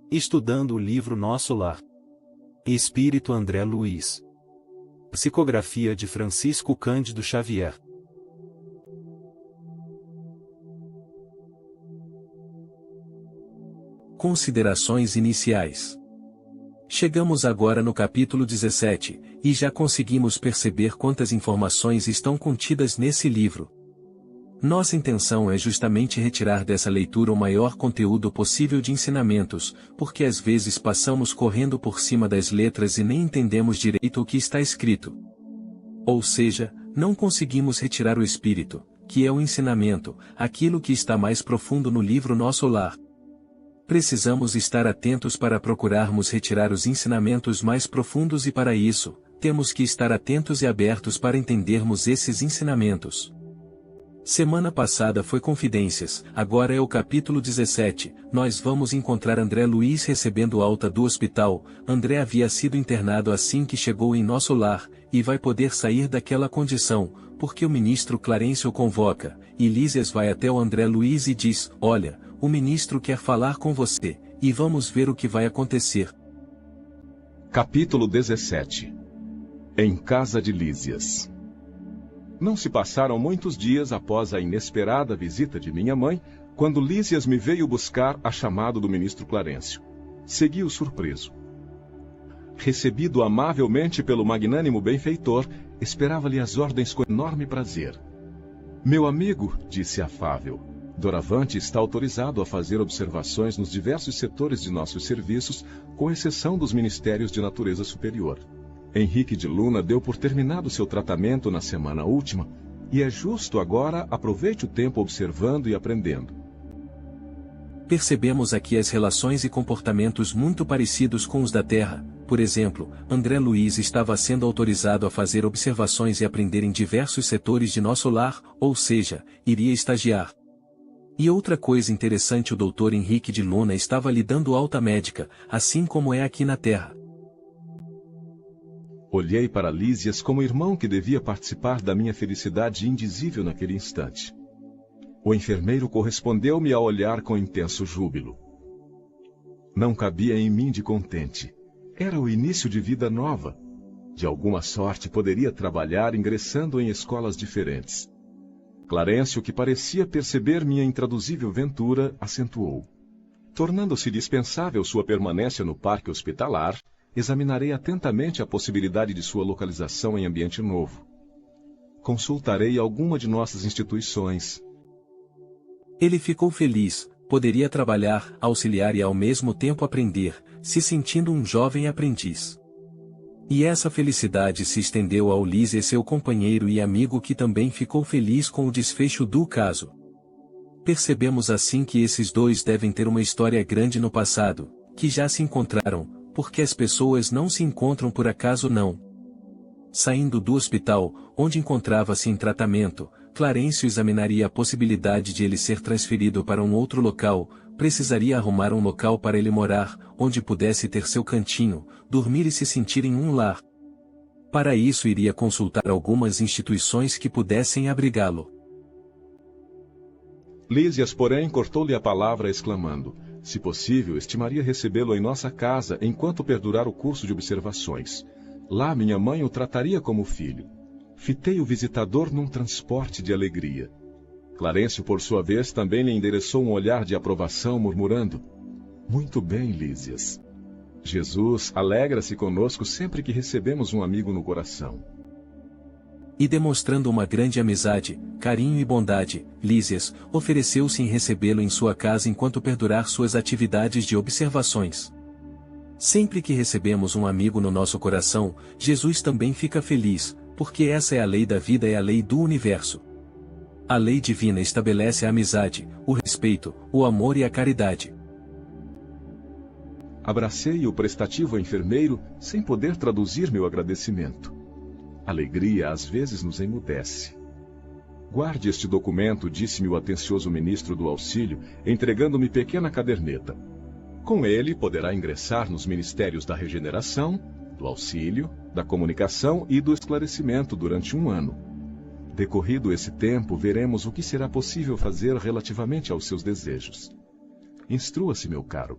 Estudando o livro Nosso Lar. Espírito André Luiz. Psicografia de Francisco Cândido Xavier. Considerações iniciais. Chegamos agora no capítulo 17, e já conseguimos perceber quantas informações estão contidas nesse livro. Nossa intenção é justamente retirar dessa leitura o maior conteúdo possível de ensinamentos, porque às vezes passamos correndo por cima das letras e nem entendemos direito o que está escrito. Ou seja, não conseguimos retirar o espírito, que é o ensinamento, aquilo que está mais profundo no livro Nosso Lar. Precisamos estar atentos para procurarmos retirar os ensinamentos mais profundos e para isso, temos que estar atentos e abertos para entendermos esses ensinamentos. Semana passada foi Confidências, agora é o capítulo 17, nós vamos encontrar André Luiz recebendo alta do hospital. André havia sido internado assim que chegou em Nosso Lar, e vai poder sair daquela condição, porque o ministro Clarencio o convoca, e Lísias vai até o André Luiz e diz: olha, o ministro quer falar com você, e vamos ver o que vai acontecer. Capítulo 17. Em casa de Lísias. Não se passaram muitos dias após a inesperada visita de minha mãe, quando Lísias me veio buscar a chamado do ministro Clarencio. Segui-o surpreso. Recebido amavelmente pelo magnânimo benfeitor, esperava-lhe as ordens com enorme prazer. Meu amigo, disse afável, doravante está autorizado a fazer observações nos diversos setores de nossos serviços, com exceção dos ministérios de natureza superior. Henrique de Luna deu por terminado seu tratamento na semana última, e é justo agora aproveite o tempo observando e aprendendo. Percebemos aqui as relações e comportamentos muito parecidos com os da Terra. Por exemplo, André Luiz estava sendo autorizado a fazer observações e aprender em diversos setores de Nosso Lar, ou seja, iria estagiar. E outra coisa interessante, o doutor Henrique de Luna estava lhe dando alta médica, assim como é aqui na Terra. Olhei para Lísias como irmão que devia participar da minha felicidade indizível naquele instante. O enfermeiro correspondeu-me ao olhar com intenso júbilo. Não cabia em mim de contente. Era o início de vida nova. De alguma sorte poderia trabalhar ingressando em escolas diferentes. Clarencio, que parecia perceber minha intraduzível ventura, acentuou. Tornando-se dispensável sua permanência no parque hospitalar, examinarei atentamente a possibilidade de sua localização em ambiente novo. Consultarei alguma de nossas instituições. Ele ficou feliz, poderia trabalhar, auxiliar e ao mesmo tempo aprender, se sentindo um jovem aprendiz. E essa felicidade se estendeu a Lísias, seu companheiro e amigo, que também ficou feliz com o desfecho do caso. Percebemos assim que esses dois devem ter uma história grande no passado, que já se encontraram, porque as pessoas não se encontram por acaso não. Saindo do hospital, onde encontrava-se em tratamento, Clarencio examinaria a possibilidade de ele ser transferido para um outro local, precisaria arrumar um local para ele morar, onde pudesse ter seu cantinho, dormir e se sentir em um lar. Para isso iria consultar algumas instituições que pudessem abrigá-lo. Lísias, porém, cortou-lhe a palavra exclamando: se possível, estimaria recebê-lo em nossa casa enquanto perdurar o curso de observações. Lá minha mãe o trataria como filho. Fitei o visitador num transporte de alegria. Clarencio, por sua vez, também lhe endereçou um olhar de aprovação, murmurando: muito bem, Lísias. Jesus alegra-se conosco sempre que recebemos um amigo no coração. E demonstrando uma grande amizade, carinho e bondade, Lísias ofereceu-se em recebê-lo em sua casa enquanto perdurar suas atividades de observações. Sempre que recebemos um amigo no nosso coração, Jesus também fica feliz, porque essa é a lei da vida, é a lei do universo. A lei divina estabelece a amizade, o respeito, o amor e a caridade. Abracei o prestativo enfermeiro, sem poder traduzir meu agradecimento. Alegria às vezes nos emudece. Guarde este documento, disse-me o atencioso ministro do auxílio, entregando-me pequena caderneta. Com ele poderá ingressar nos ministérios da regeneração, do auxílio, da comunicação e do esclarecimento durante 1 ano. Decorrido esse tempo, veremos o que será possível fazer relativamente aos seus desejos. Instrua-se, meu caro.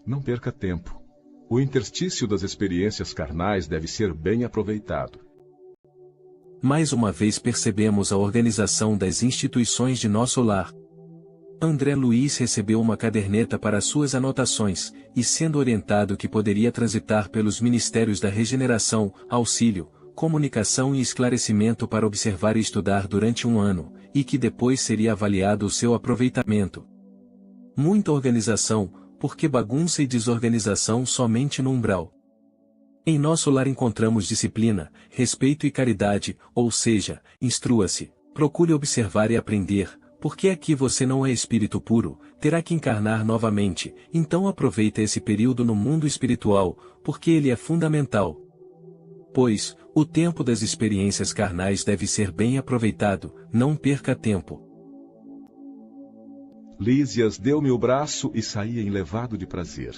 Não perca tempo. O interstício das experiências carnais deve ser bem aproveitado. Mais uma vez percebemos a organização das instituições de nosso lar. André Luiz recebeu uma caderneta para suas anotações, e sendo orientado que poderia transitar pelos ministérios da regeneração, auxílio, comunicação e esclarecimento para observar e estudar durante um ano, e que depois seria avaliado o seu aproveitamento. Muita organização, porque bagunça e desorganização somente no umbral. Em nosso lar encontramos disciplina, respeito e caridade, ou seja, instrua-se, procure observar e aprender, porque aqui você não é espírito puro, terá que encarnar novamente, então aproveita esse período no mundo espiritual, porque ele é fundamental. Pois, o tempo das experiências carnais deve ser bem aproveitado, não perca tempo. Lísias deu-me o braço e saí enlevado de prazer.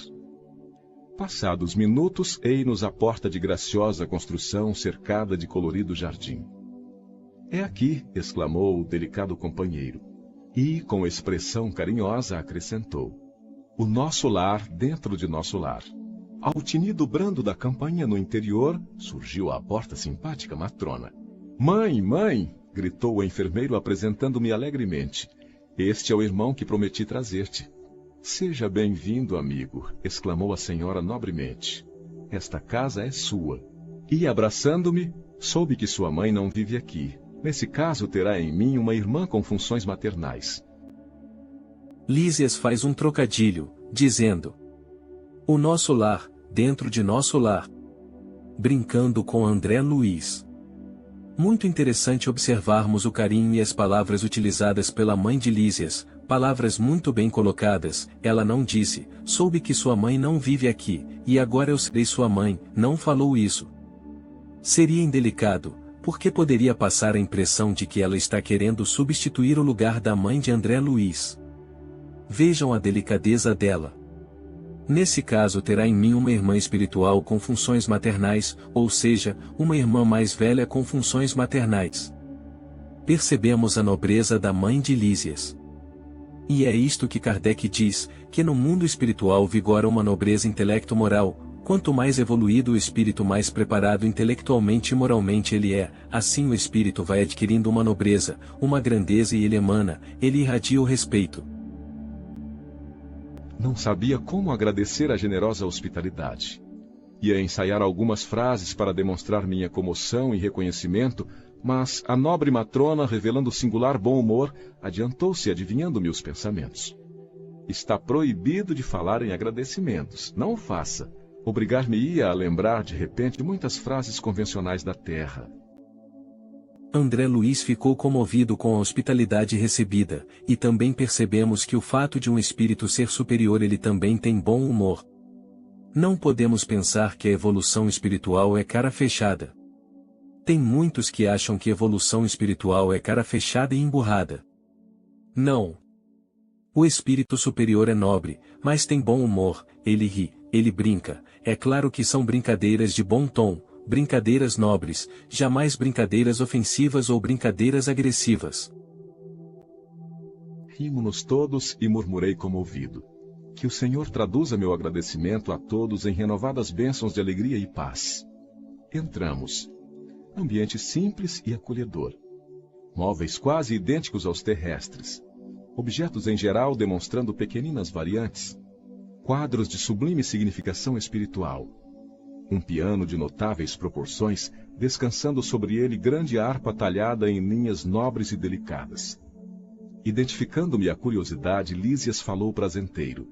Passados minutos, ei-nos à porta de graciosa construção cercada de colorido jardim. É aqui, exclamou o delicado companheiro. E, com expressão carinhosa, acrescentou: o nosso lar dentro de nosso lar. Ao tinido brando da campainha no interior, surgiu à porta simpática matrona. Mãe, mãe! Gritou o enfermeiro apresentando-me alegremente. Este é o irmão que prometi trazer-te. Seja bem-vindo, amigo, exclamou a senhora nobremente. Esta casa é sua. E, abraçando-me, soube que sua mãe não vive aqui. Nesse caso, terá em mim uma irmã com funções maternais. Lísias faz um trocadilho, dizendo: o nosso lar, dentro de nosso lar. Brincando com André Luiz. Muito interessante observarmos o carinho e as palavras utilizadas pela mãe de Lísias, palavras muito bem colocadas. Ela não disse, soube que sua mãe não vive aqui, e agora eu serei sua mãe, não falou isso. Seria indelicado, porque poderia passar a impressão de que ela está querendo substituir o lugar da mãe de André Luiz. Vejam a delicadeza dela. Nesse caso terá em mim uma irmã espiritual com funções maternais, ou seja, uma irmã mais velha com funções maternais. Percebemos a nobreza da mãe de Lísias. E é isto que Kardec diz, que no mundo espiritual vigora uma nobreza intelecto-moral. Quanto mais evoluído o espírito, mais preparado intelectualmente e moralmente ele é, assim o espírito vai adquirindo uma nobreza, uma grandeza e ele emana, ele irradia o respeito. Não sabia como agradecer a generosa hospitalidade. Ia ensaiar algumas frases para demonstrar minha comoção e reconhecimento, mas a nobre matrona, revelando singular bom humor, adiantou-se adivinhando-me os pensamentos. Está proibido de falar em agradecimentos, não o faça. Obrigar-me-ia a lembrar de repente muitas frases convencionais da terra. André Luiz ficou comovido com a hospitalidade recebida, e também percebemos que o fato de um espírito ser superior ele também tem bom humor. Não podemos pensar que a evolução espiritual é cara fechada. Tem muitos que acham que evolução espiritual é cara fechada e emburrada. Não. O espírito superior é nobre, mas tem bom humor, ele ri, ele brinca, é claro que são brincadeiras de bom tom, brincadeiras nobres, jamais brincadeiras ofensivas ou brincadeiras agressivas. Rimo-nos todos e murmurei comovido. Que o Senhor traduza meu agradecimento a todos em renovadas bênçãos de alegria e paz. Entramos. Ambiente simples e acolhedor. Móveis quase idênticos aos terrestres. Objetos em geral demonstrando pequeninas variantes. Quadros de sublime significação espiritual. Um piano de notáveis proporções, descansando sobre ele grande harpa talhada em linhas nobres e delicadas. Identificando-me a curiosidade, Lísias falou prazenteiro.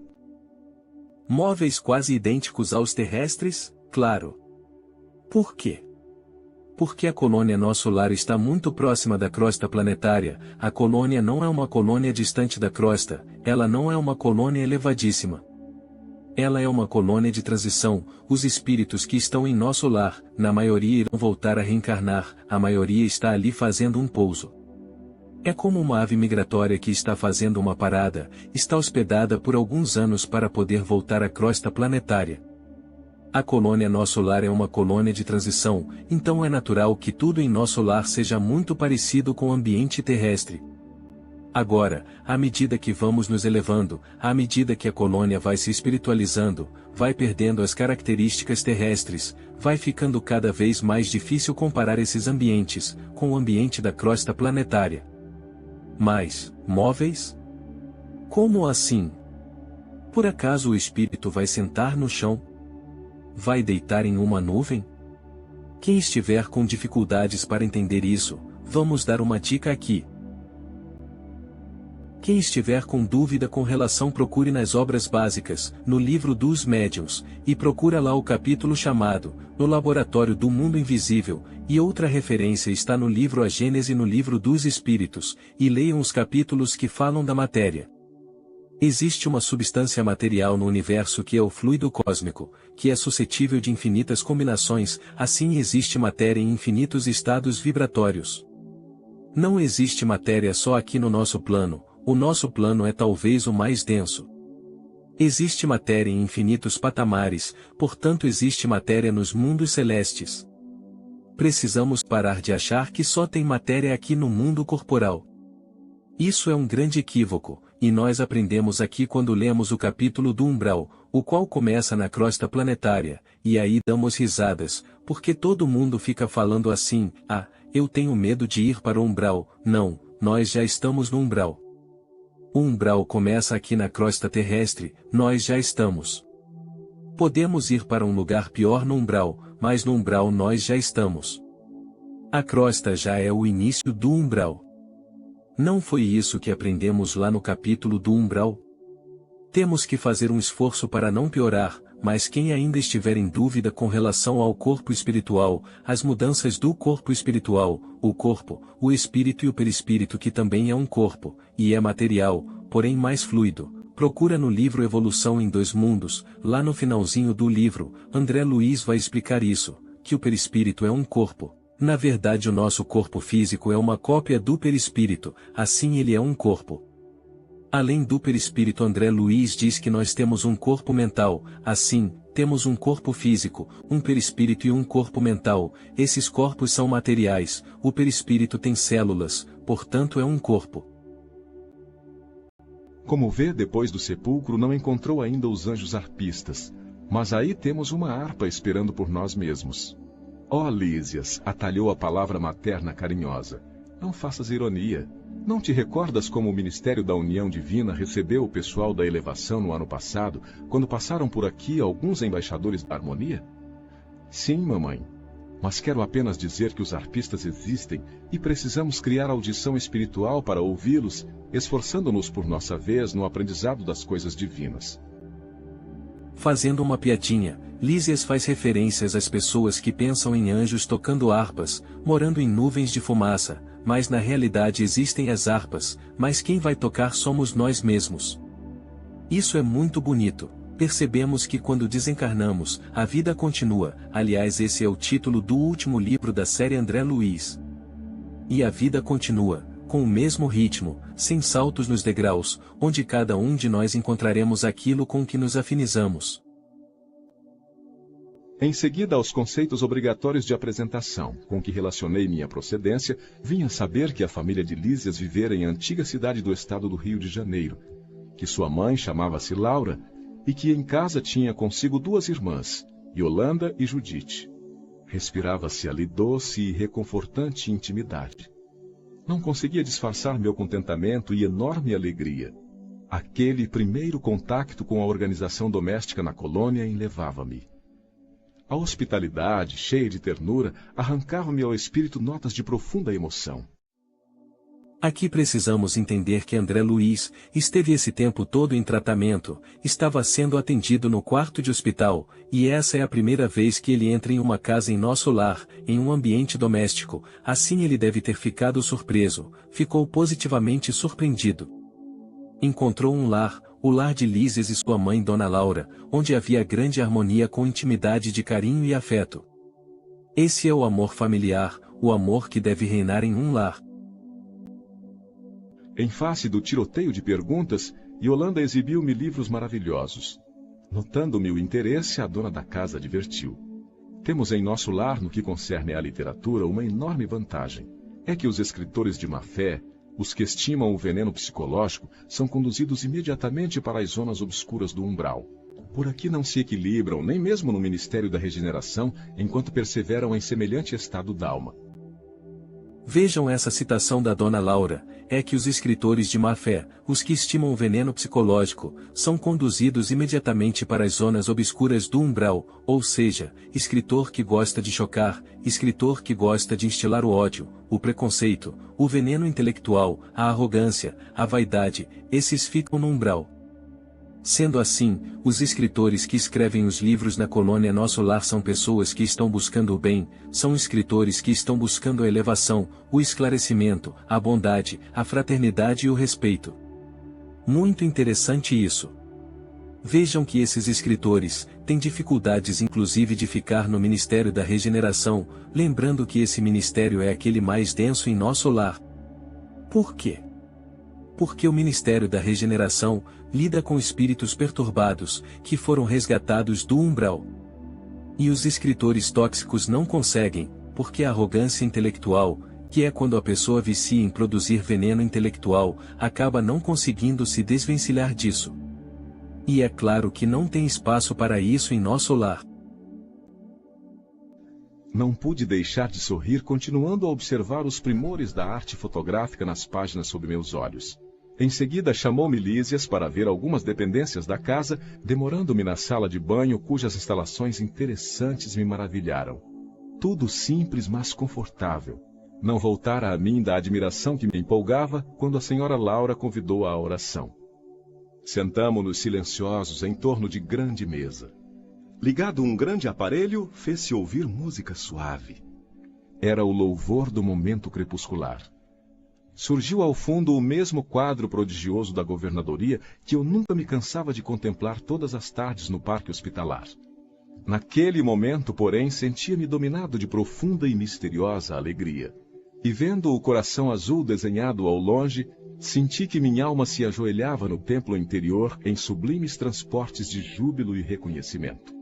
Móveis quase idênticos aos terrestres? Claro. Por quê? Porque a colônia nosso lar está muito próxima da crosta planetária. A colônia não é uma colônia distante da crosta, ela não é uma colônia elevadíssima. Ela é uma colônia de transição. Os espíritos que estão em nosso lar, na maioria irão voltar a reencarnar, a maioria está ali fazendo um pouso. É como uma ave migratória que está fazendo uma parada, está hospedada por alguns anos para poder voltar à crosta planetária. A colônia nosso lar é uma colônia de transição, então é natural que tudo em nosso lar seja muito parecido com o ambiente terrestre. Agora, à medida que vamos nos elevando, à medida que a colônia vai se espiritualizando, vai perdendo as características terrestres, vai ficando cada vez mais difícil comparar esses ambientes com o ambiente da crosta planetária. Mas, móveis? Como assim? Por acaso o espírito vai sentar no chão? Vai deitar em uma nuvem? Quem estiver com dificuldades para entender isso, vamos dar uma dica aqui. Quem estiver com dúvida com relação, procure nas obras básicas, no livro dos médiuns, e procura lá o capítulo chamado, No Laboratório do Mundo Invisível, e outra referência está no livro A Gênese no livro dos Espíritos, e leiam os capítulos que falam da matéria. Existe uma substância material no universo que é o fluido cósmico, que é suscetível de infinitas combinações, assim existe matéria em infinitos estados vibratórios. Não existe matéria só aqui no nosso plano. O nosso plano é talvez o mais denso. Existe matéria em infinitos patamares, portanto existe matéria nos mundos celestes. Precisamos parar de achar que só tem matéria aqui no mundo corporal. Isso é um grande equívoco, e nós aprendemos aqui quando lemos o capítulo do umbral, o qual começa na crosta planetária, e aí damos risadas, porque todo mundo fica falando assim, eu tenho medo de ir para o umbral. Não, nós já estamos no umbral. O umbral começa aqui na crosta terrestre, nós já estamos. Podemos ir para um lugar pior no umbral, mas no umbral nós já estamos. A crosta já é o início do umbral. Não foi isso que aprendemos lá no capítulo do umbral? Temos que fazer um esforço para não piorar, mas quem ainda estiver em dúvida com relação ao corpo espiritual, as mudanças do corpo espiritual, o corpo, o espírito e o perispírito, que também é um corpo, e é material, porém mais fluido, procura no livro Evolução em Dois Mundos, lá no finalzinho do livro, André Luiz vai explicar isso, que o perispírito é um corpo. Na verdade o nosso corpo físico é uma cópia do perispírito, assim ele é um corpo. Além do perispírito, André Luiz diz que nós temos um corpo mental, assim, temos um corpo físico, um perispírito e um corpo mental, esses corpos são materiais, o perispírito tem células, portanto é um corpo. Como vê, depois do sepulcro não encontrou ainda os anjos arpistas, mas aí temos uma harpa esperando por nós mesmos. Ó Lísias, atalhou a palavra materna carinhosa, não faças ironia. Não te recordas como o Ministério da União Divina recebeu o pessoal da elevação no ano passado, quando passaram por aqui alguns embaixadores da harmonia? Sim, mamãe. Mas quero apenas dizer que os arpistas existem e precisamos criar audição espiritual para ouvi-los, esforçando-nos por nossa vez no aprendizado das coisas divinas. Fazendo uma piadinha, Lísias faz referências às pessoas que pensam em anjos tocando harpas, morando em nuvens de fumaça, mas na realidade existem as harpas, mas quem vai tocar somos nós mesmos. Isso é muito bonito. Percebemos que quando desencarnamos, a vida continua, aliás esse é o título do último livro da série André Luiz. E a vida continua, com o mesmo ritmo, sem saltos nos degraus, onde cada um de nós encontraremos aquilo com que nos afinizamos. Em seguida aos conceitos obrigatórios de apresentação, com que relacionei minha procedência, vim a saber que a família de Lísias vivera em antiga cidade do estado do Rio de Janeiro, que sua mãe chamava-se Laura, e que em casa tinha consigo duas irmãs, Yolanda e Judite. Respirava-se ali doce e reconfortante intimidade. Não conseguia disfarçar meu contentamento e enorme alegria. Aquele primeiro contacto com a organização doméstica na colônia enlevava-me. A hospitalidade, cheia de ternura, arrancava-me ao espírito notas de profunda emoção. Aqui precisamos entender que André Luiz esteve esse tempo todo em tratamento, estava sendo atendido no quarto de hospital, e essa é a primeira vez que ele entra em uma casa em nosso lar, em um ambiente doméstico, assim ele deve ter ficado surpreso, ficou positivamente surpreendido. Encontrou um lar, o lar de Lísias e sua mãe Dona Laura, onde havia grande harmonia com intimidade de carinho e afeto. Esse é o amor familiar, o amor que deve reinar em um lar. Em face do tiroteio de perguntas, Yolanda exibiu-me livros maravilhosos. Notando-me o interesse, a dona da casa advertiu. Temos em nosso lar, no que concerne à literatura, uma enorme vantagem. É que os escritores de má fé, Os que estimam o veneno psicológico são conduzidos imediatamente para as zonas obscuras do umbral. Por aqui não se equilibram, nem mesmo no Ministério da Regeneração, enquanto perseveram em semelhante estado d'alma. Vejam essa citação da Dona Laura, é que os escritores de má fé, os que estimam o veneno psicológico, são conduzidos imediatamente para as zonas obscuras do umbral, ou seja, escritor que gosta de chocar, escritor que gosta de instilar o ódio, o preconceito, o veneno intelectual, a arrogância, a vaidade, esses ficam no umbral. Sendo assim, os escritores que escrevem os livros na colônia Nosso Lar são pessoas que estão buscando o bem, são escritores que estão buscando a elevação, o esclarecimento, a bondade, a fraternidade e o respeito. Muito interessante isso. Vejam que esses escritores têm dificuldades inclusive de ficar no Ministério da Regeneração, lembrando que esse ministério é aquele mais denso em nosso lar. Por quê? Porque o Ministério da Regeneração lida com espíritos perturbados, que foram resgatados do umbral. E os escritores tóxicos não conseguem, porque a arrogância intelectual, que é quando a pessoa vicia em produzir veneno intelectual, acaba não conseguindo se desvencilhar disso. E é claro que não tem espaço para isso em nosso lar. Não pude deixar de sorrir continuando a observar os primores da arte fotográfica nas páginas sob meus olhos. Em seguida chamou-me Lísias para ver algumas dependências da casa, demorando-me na sala de banho cujas instalações interessantes me maravilharam. Tudo simples, mas confortável. Não voltara a mim da admiração que me empolgava quando a senhora Laura convidou à oração. Sentamo-nos silenciosos em torno de grande mesa. Ligado um grande aparelho, fez-se ouvir música suave. Era o louvor do momento crepuscular. Surgiu ao fundo o mesmo quadro prodigioso da governadoria que eu nunca me cansava de contemplar todas as tardes no parque hospitalar. Naquele momento, porém, sentia-me dominado de profunda e misteriosa alegria. E vendo o coração azul desenhado ao longe, senti que minha alma se ajoelhava no templo interior em sublimes transportes de júbilo e reconhecimento.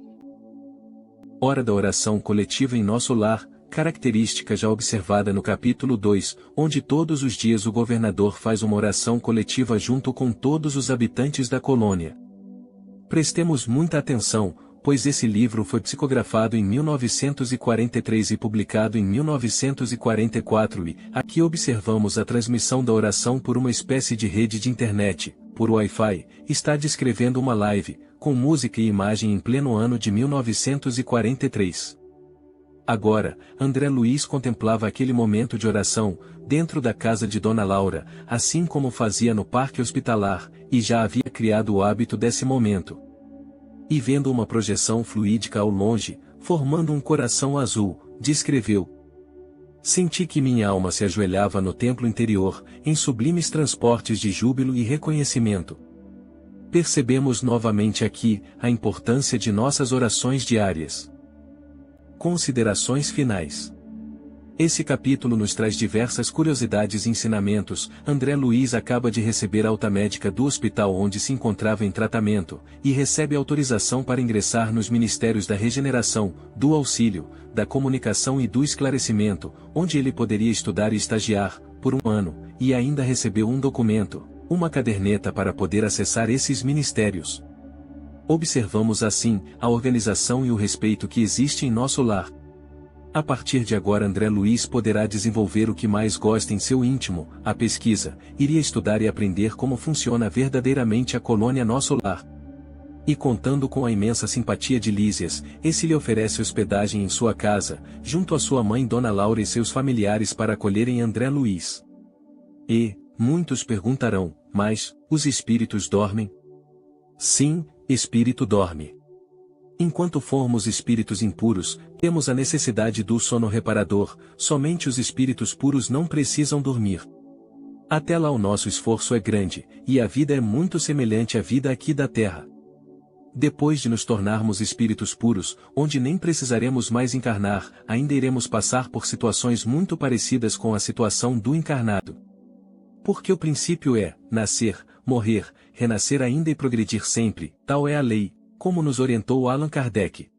Hora da oração coletiva em nosso lar, característica já observada no capítulo 2, onde todos os dias o governador faz uma oração coletiva junto com todos os habitantes da colônia. Prestemos muita atenção, pois esse livro foi psicografado em 1943 e publicado em 1944 e, aqui observamos a transmissão da oração por uma espécie de rede de internet, por Wi-Fi, está descrevendo uma live, com música e imagem em pleno ano de 1943. Agora, André Luiz contemplava aquele momento de oração, dentro da casa de Dona Laura, assim como fazia no parque hospitalar, e já havia criado o hábito desse momento. E vendo uma projeção fluídica ao longe, formando um coração azul, descreveu: senti que minha alma se ajoelhava no templo interior, em sublimes transportes de júbilo e reconhecimento. Percebemos novamente aqui a importância de nossas orações diárias. Considerações finais. Esse capítulo nos traz diversas curiosidades e ensinamentos. André Luiz acaba de receber alta médica do hospital onde se encontrava em tratamento, e recebe autorização para ingressar nos Ministérios da Regeneração, do Auxílio, da Comunicação e do Esclarecimento, onde ele poderia estudar e estagiar, por 1 ano, e ainda recebeu um documento, uma caderneta para poder acessar esses ministérios. Observamos assim, a organização e o respeito que existe em nosso lar. A partir de agora André Luiz poderá desenvolver o que mais gosta em seu íntimo, a pesquisa, iria estudar e aprender como funciona verdadeiramente a colônia Nosso Lar. E contando com a imensa simpatia de Lísias, esse lhe oferece hospedagem em sua casa, junto à sua mãe Dona Laura e seus familiares para acolherem André Luiz. E, muitos perguntarão, mas, os espíritos dormem? Sim, espírito dorme. Enquanto formos espíritos impuros, temos a necessidade do sono reparador, somente os espíritos puros não precisam dormir. Até lá o nosso esforço é grande, e a vida é muito semelhante à vida aqui da Terra. Depois de nos tornarmos espíritos puros, onde nem precisaremos mais encarnar, ainda iremos passar por situações muito parecidas com a situação do encarnado. Porque o princípio é, nascer, morrer, renascer ainda e progredir sempre, tal é a lei, como nos orientou Allan Kardec.